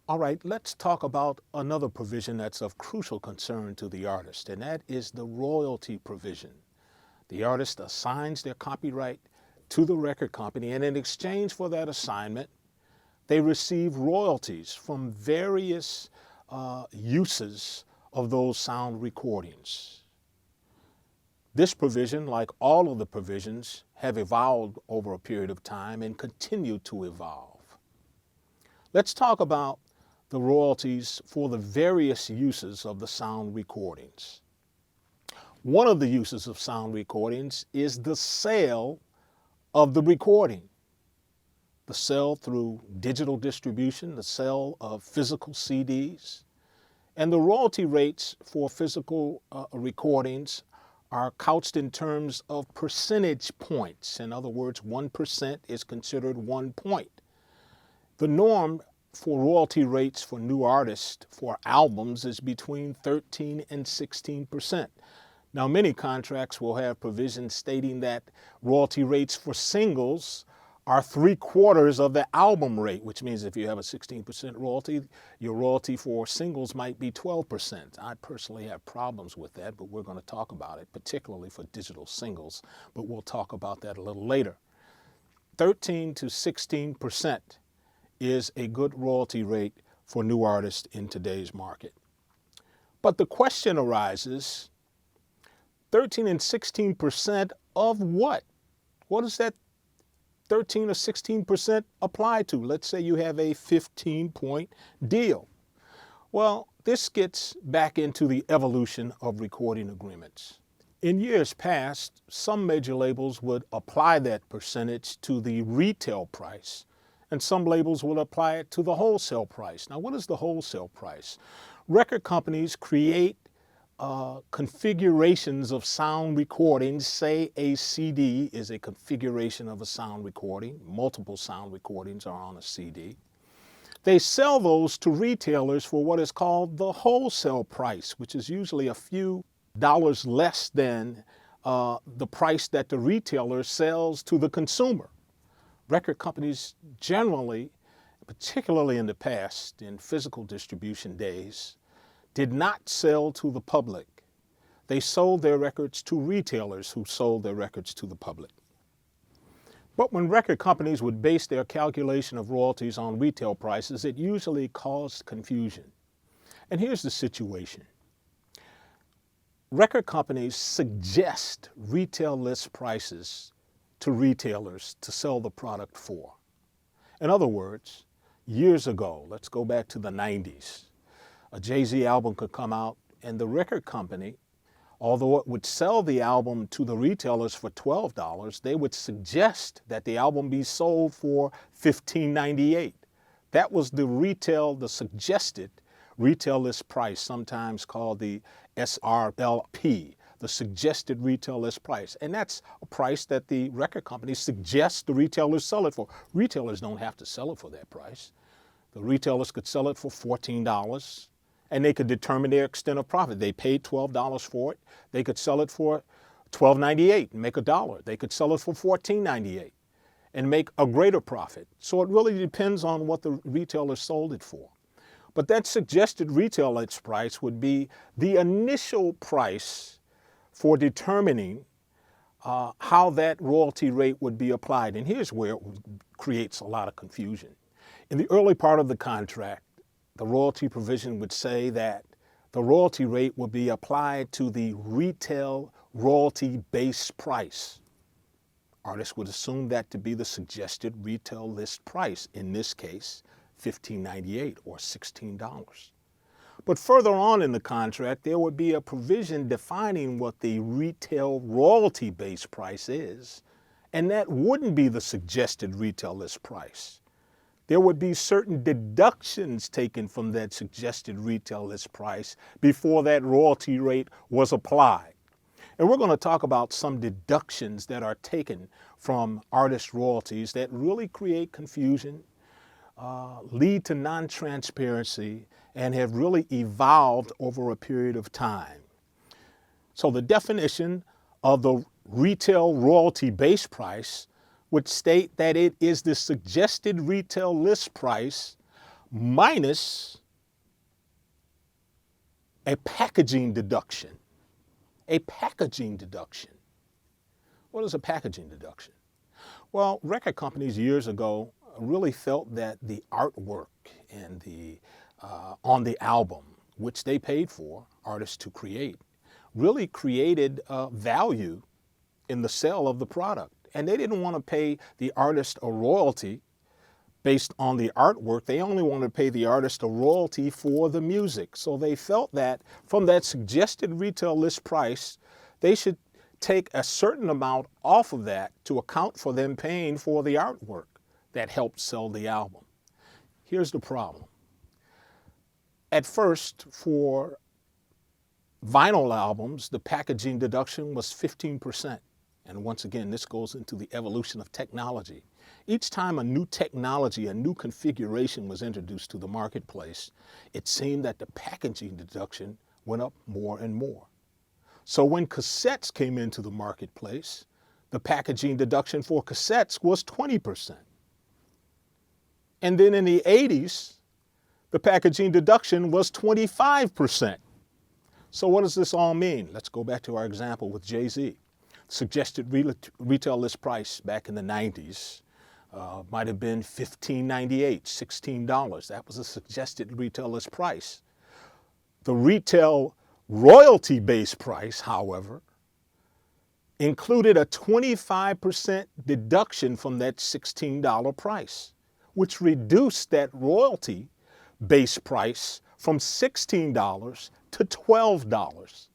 All right, let's talk about another provision that's of crucial concern to the artist, and that is the royalty provision. The artist assigns their copyright to the record company, and in exchange for that assignment, they receive royalties from various uses of those sound recordings. This provision, like all of the provisions, have evolved over a period of time and continue to evolve. Let's talk about the royalties for the various uses of the sound recordings. One of the uses of sound recordings is the sale of the recording. The sale through digital distribution, the sale of physical CDs, and the royalty rates for physical recordings are couched in terms of percentage points. In other words, 1% is considered 1 point. The norm for royalty rates for new artists for albums is between 13 and 16%. Now, many contracts will have provisions stating that royalty rates for singles are 3/4 of the album rate, which means if you have a 16% royalty, your royalty for singles might be 12%. I personally have problems with that, but we're going to talk about it, particularly for digital singles, but we'll talk about that a little later. 13 to 16% is a good royalty rate for new artists in today's market. But the question arises, 13 and 16% of what? What does that 13 or 16% apply to? Let's say you have a 15-point deal. Well, this gets back into the evolution of recording agreements. In years past, some major labels would apply that percentage to the retail price, and some labels will apply it to the wholesale price. Now, what is the wholesale price? Record companies create configurations of sound recordings. Say a CD is a configuration of a sound recording. Multiple sound recordings are on a CD. They sell those to retailers for what is called the wholesale price, which is usually a few dollars less than the price that the retailer sells to the consumer. Record companies generally, particularly in the past, in physical distribution days, did not sell to the public. They sold their records to retailers who sold their records to the public. But when record companies would base their calculation of royalties on retail prices, it usually caused confusion. And here's the situation. Record companies suggest retail list prices to retailers to sell the product for. In other words, years ago, let's go back to the 90s, a Jay-Z album could come out and the record company, although it would sell the album to the retailers for $12, they would suggest that the album be sold for $15.98. That was the suggested retail list price, sometimes called the SRLP, the suggested retail list price. And that's a price that the record company suggests the retailers sell it for. Retailers don't have to sell it for that price. The retailers could sell it for $14, and they could determine their extent of profit. They paid $12 for it. They could sell it for $12.98 and make $1. They could sell it for $14.98 and make a greater profit. So it really depends on what the retailer sold it for. But that suggested retail list price would be the initial price for determining how that royalty rate would be applied. And here's where it creates a lot of confusion. In the early part of the contract, the royalty provision would say that the royalty rate would be applied to the retail royalty base price. Artists would assume that to be the suggested retail list price, in this case, $15.98 or $16. But further on in the contract, there would be a provision defining what the retail royalty base price is, and that wouldn't be the suggested retail list price. There would be certain deductions taken from that suggested retail list price before that royalty rate was applied. And we're going to talk about some deductions that are taken from artist royalties that really create confusion, lead to non-transparency, and have really evolved over a period of time. So the definition of the retail royalty base price would state that it is the suggested retail list price minus a packaging deduction. A packaging deduction. What is a packaging deduction? Well, record companies years ago really felt that the artwork and on the album, which they paid for artists to create, really created value in the sale of the product. And they didn't want to pay the artist a royalty based on the artwork. They only wanted to pay the artist a royalty for the music. So they felt that from that suggested retail list price, they should take a certain amount off of that to account for them paying for the artwork that helped sell the album. Here's the problem. At first, for vinyl albums, the packaging deduction was 15%. And once again, this goes into the evolution of technology. Each time a new technology, a new configuration was introduced to the marketplace, it seemed that the packaging deduction went up more and more. So when cassettes came into the marketplace, the packaging deduction for cassettes was 20%. And then in the 80s, the packaging deduction was 25%. So what does this all mean? Let's go back to our example with Jay-Z. Suggested retail list price back in the 90s might have been $15.98, $16. That was a suggested retail list price. The retail royalty-based price, however, included a 25% deduction from that $16 price, which reduced that royalty-based price from $16 to $12.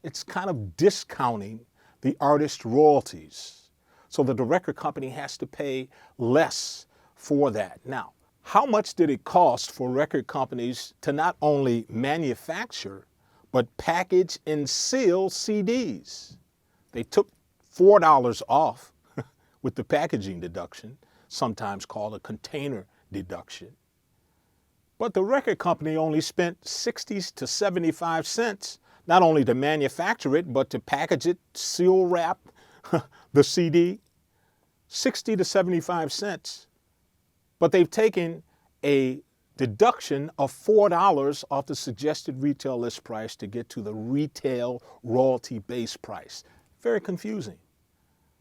It's kind of discounting the artist's royalties so that the record company has to pay less for that. Now, how much did it cost for record companies to not only manufacture, but package and seal CDs? They took $4 off with the packaging deduction, sometimes called a container deduction. But the record company only spent 60 to 75 cents, not only to manufacture it, but to package it, seal wrap the CD, 60 to 75 cents. But they've taken a deduction of $4 off the suggested retail list price to get to the retail royalty-based price. Very confusing,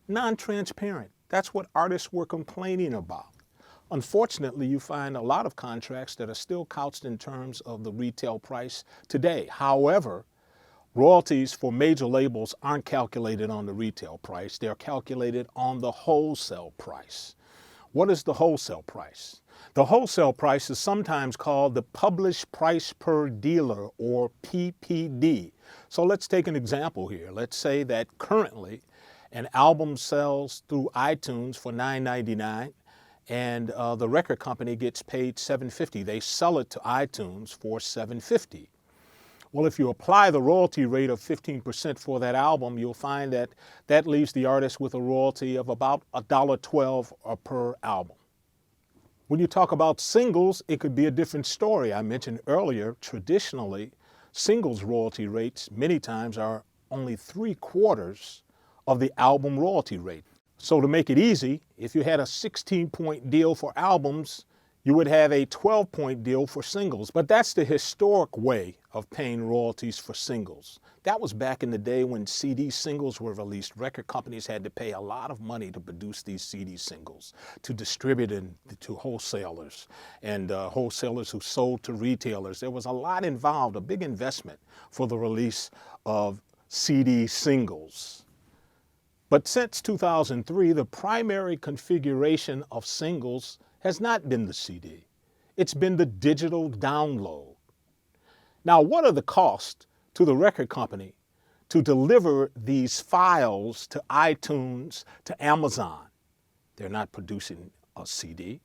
non-transparent. That's what artists were complaining about. Unfortunately, you find a lot of contracts that are still couched in terms of the retail price today. However, royalties for major labels aren't calculated on the retail price. They're calculated on the wholesale price. What is the wholesale price? The wholesale price is sometimes called the published price per dealer, or PPD. So let's take an example here. Let's say that currently an album sells through iTunes for $9.99 and the record company gets paid $7.50. They sell it to iTunes for $7.50. Well, if you apply the royalty rate of 15% for that album, you'll find that that leaves the artist with a royalty of about $1.12 per album. When you talk about singles, it could be a different story. I mentioned earlier, traditionally, singles royalty rates many times are only 3/4 of the album royalty rate. So to make it easy, if you had a 16-point deal for albums, you would have a 12-point deal for singles. But that's the historic way of paying royalties for singles. That was back in the day when CD singles were released. Record companies had to pay a lot of money to produce these CD singles, to distribute them to wholesalers, and wholesalers who sold to retailers. There was a lot involved, a big investment for the release of CD singles. But since 2003, the primary configuration of singles has not been the CD. It's been the digital download. Now, what are the costs to the record company to deliver these files to iTunes, to Amazon? They're not producing a CD.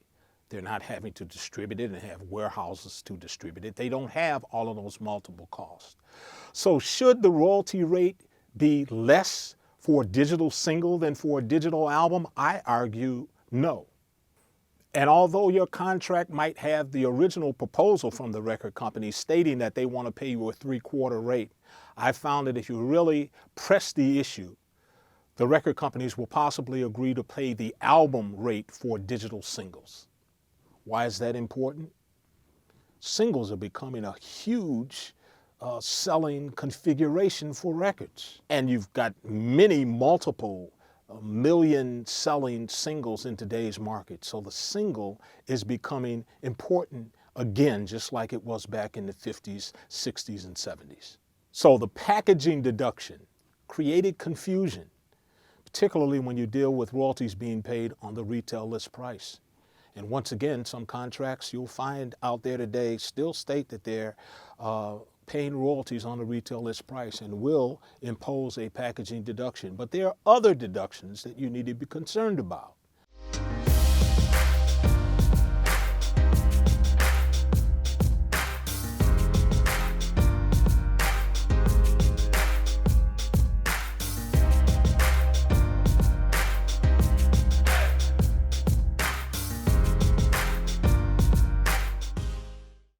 They're not having to distribute it and have warehouses to distribute it. They don't have all of those multiple costs. So should the royalty rate be less for a digital single than for a digital album? I argue no. And although your contract might have the original proposal from the record company stating that they want to pay you a 3/4 rate, I found that if you really press the issue, the record companies will possibly agree to pay the album rate for digital singles. Why is that important? Singles are becoming a huge selling configuration for records. And you've got many multiple million selling singles in today's market. So the single is becoming important again, just like it was back in the 50s, 60s, and 70s. So the packaging deduction created confusion, particularly when you deal with royalties being paid on the retail list price. And once again, some contracts you'll find out there today still state that they're paying royalties on the retail list price and will impose a packaging deduction. But there are other deductions that you need to be concerned about.